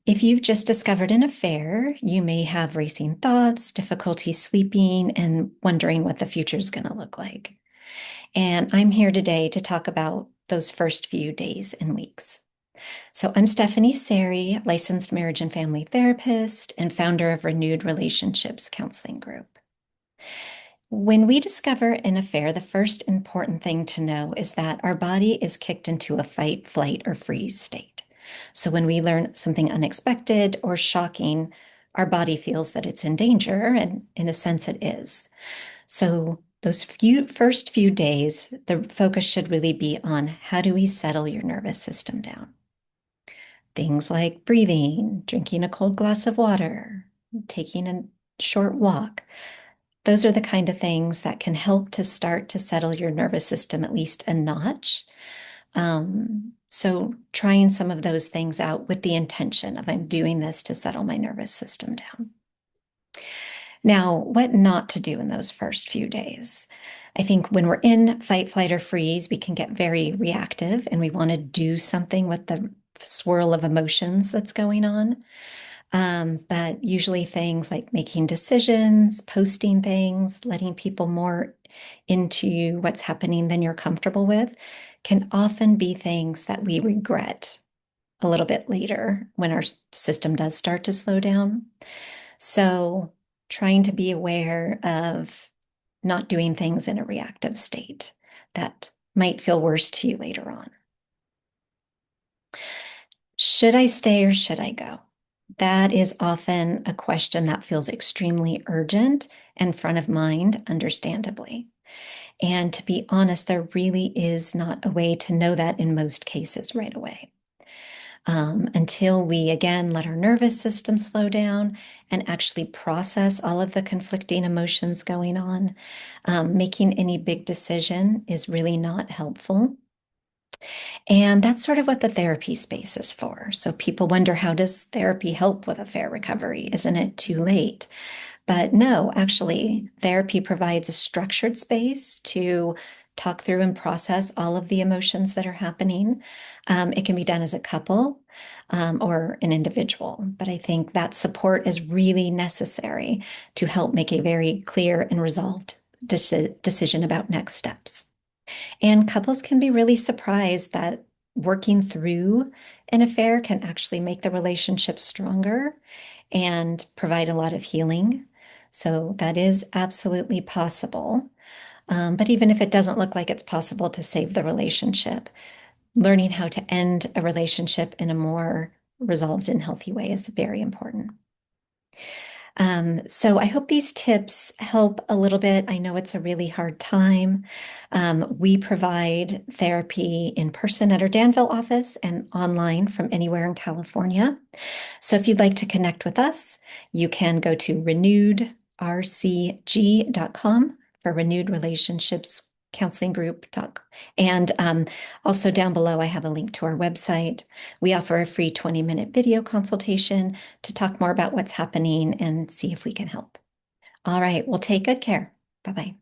If you've just discovered an affair, you may have racing thoughts, difficulty sleeping, and wondering what the future is going to look like. And I'm here today to talk about those first few days and weeks. So I'm Stephanie Sari, licensed marriage and family therapist and founder of Renewed Relationships Counseling Group. When we discover an affair, the first important thing to know is that our body is kicked into a fight, flight, or freeze state. So when we learn something unexpected or shocking, our body feels that it's in danger, and in a sense it is. So those first few days, the focus should really be on how do we settle your nervous system down? Things like breathing, drinking a cold glass of water, taking a short walk. Those are the kind of things that can help to start to settle your nervous system at least a notch. So trying some of those things out with the intention of I'm doing this to settle my nervous system down. Now, what not to do in those first few days? I think when we're in fight, flight, or freeze, we can get very reactive and we want to do something with the swirl of emotions that's going on. But usually things like making decisions, posting things, letting people more into what's happening than you're comfortable with can often be things that we regret a little bit later when our system does start to slow down. So trying to be aware of not doing things in a reactive state that might feel worse to you later on. Should I stay or should I go? That is often a question that feels extremely urgent and front of mind, understandably. And to be honest, there really is not a way to know that in most cases right away. Until we again let our nervous system slow down and actually process all of the conflicting emotions going on, making any big decision is really not helpful. And that's sort of what the therapy space is for. So people wonder, how does therapy help with affair recovery? Isn't it too late? But no, actually, therapy provides a structured space to talk through and process all of the emotions that are happening. It can be done as a couple or an individual, but I think that support is really necessary to help make a very clear and resolved decision about next steps. And couples can be really surprised that working through an affair can actually make the relationship stronger and provide a lot of healing. So that is absolutely possible. But even if it doesn't look like it's possible to save the relationship, learning how to end a relationship in a more resolved and healthy way is very important. So I hope these tips help a little bit. I know it's a really hard time. We provide therapy in person at our Danville office and online from anywhere in California. So if you'd like to connect with us, you can go to renewedrcg.com for Renewed Relationships Counseling Group. And also down below, I have a link to our website. We offer a free 20-minute video consultation to talk more about what's happening and see if we can help. All right, well, take good care. Bye-bye.